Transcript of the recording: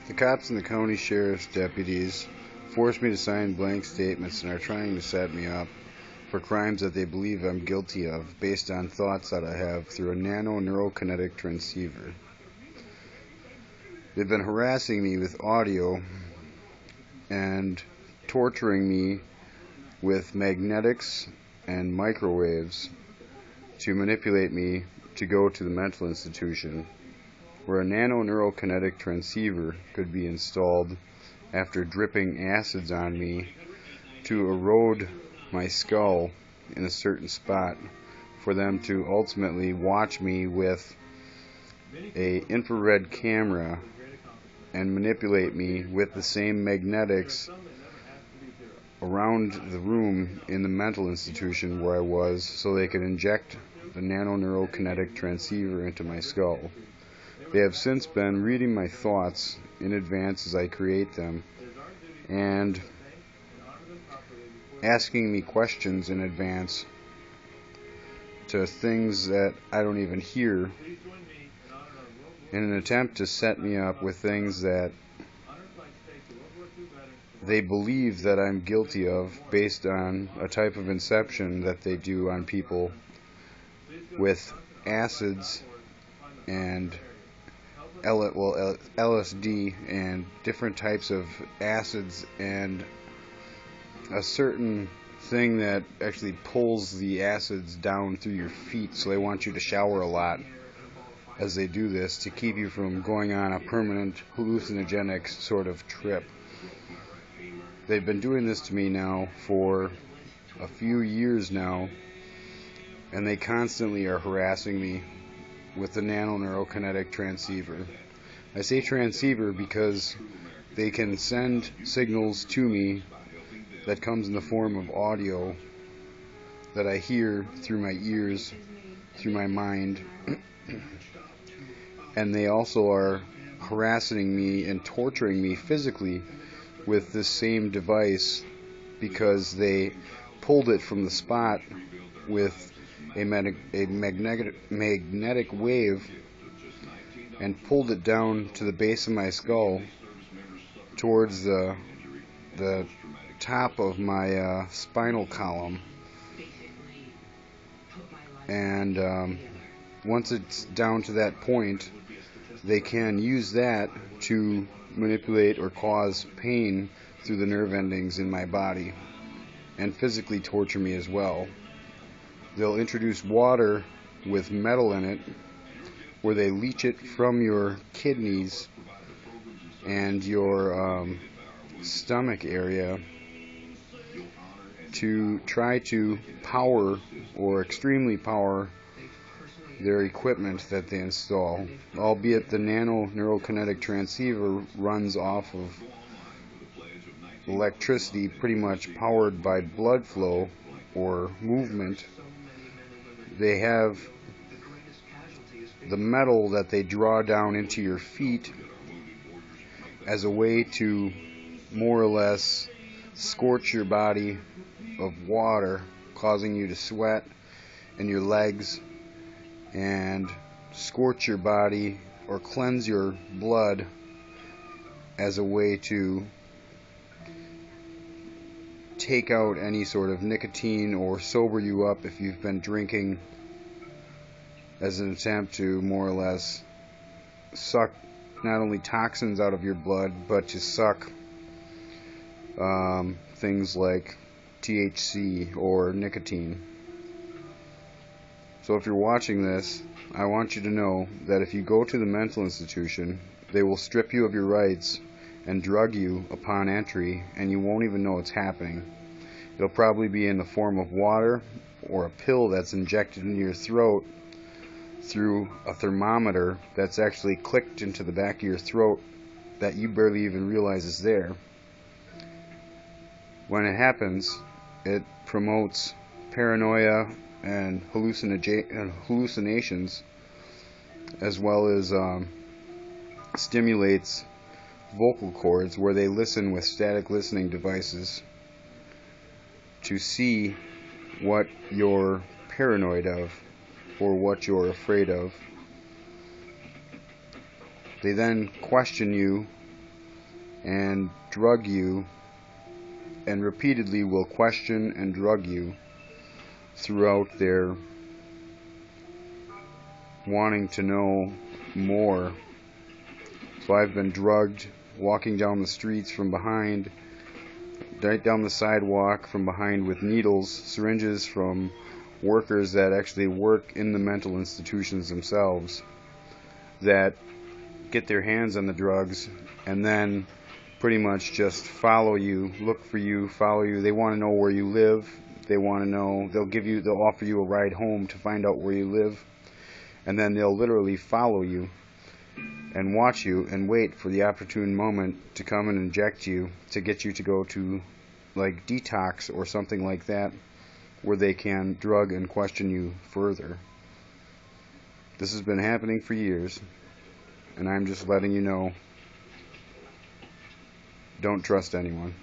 The cops and the county sheriff's deputies force me to sign blank statements and are trying to set me up for crimes that they believe I'm guilty of based on thoughts that I have through a nano-neurokinetic transceiver. They've been harassing me with audio and torturing me with magnetics and microwaves to manipulate me to go to the mental institution where a nano-neurokinetic transceiver could be installed after dripping acids on me to erode my skull in a certain spot for them to ultimately watch me with a infrared camera and manipulate me with the same magnetics around the room in the mental institution where I was so they could inject the nano-neurokinetic transceiver into my skull. They have since been reading my thoughts in advance as I create them and asking me questions in advance to things that I don't even hear in an attempt to set me up with things that they believe that I'm guilty of based on a type of inception that they do on people with acids and LSD and different types of acids and a certain thing that actually pulls the acids down through your feet, so they want you to shower a lot as they do this to keep you from going on a permanent hallucinogenic sort of trip. They've been doing this to me now for a few years now, and they constantly are harassing me with the nano-neurokinetic transceiver. I say transceiver because they can send signals to me that comes in the form of audio that I hear through my ears, through my mind, and they also are harassing me and torturing me physically with this same device because they pulled it from the spot with a magnetic wave and pulled it down to the base of my skull towards the top of my spinal column, and once it's down to that point, they can use that to manipulate or cause pain through the nerve endings in my body and physically torture me as well. They'll introduce water with metal in it where they leach it from your kidneys and your stomach area to try to power or extremely power their equipment that they install, albeit the nano-neurokinetic transceiver runs off of electricity pretty much powered by blood flow or movement. They have the metal that they draw down into your feet as a way to more or less scorch your body of water, causing you to sweat in your legs, and scorch your body or cleanse your blood as a way to take out any sort of nicotine or sober you up if you've been drinking, as an attempt to more or less suck not only toxins out of your blood but to suck things like THC or nicotine. So if you're watching this, I want you to know that if you go to the mental institution, they will strip you of your rights and drug you upon entry, and you won't even know it's happening. It'll probably be in the form of water or a pill that's injected into your throat through a thermometer that's actually clicked into the back of your throat that you barely even realize is there. When it happens, it promotes paranoia and hallucinations, as well as stimulates vocal cords where they listen with static listening devices to see what you're paranoid of or what you're afraid of. They then question you and drug you, and repeatedly will question and drug you throughout their wanting to know more. So I've been drugged walking down the streets from behind, right down the sidewalk from behind, with needles, syringes from workers that actually work in the mental institutions themselves, that get their hands on the drugs and then pretty much just follow you, look for you, follow you. They want to know where you live. They want to know, they'll offer you a ride home to find out where you live, and then they'll literally follow you and watch you and wait for the opportune moment to come and inject you, to get you to go to like detox or something like that, where they can drug and question you further. This has been happening for years, and I'm just letting you know, don't trust anyone.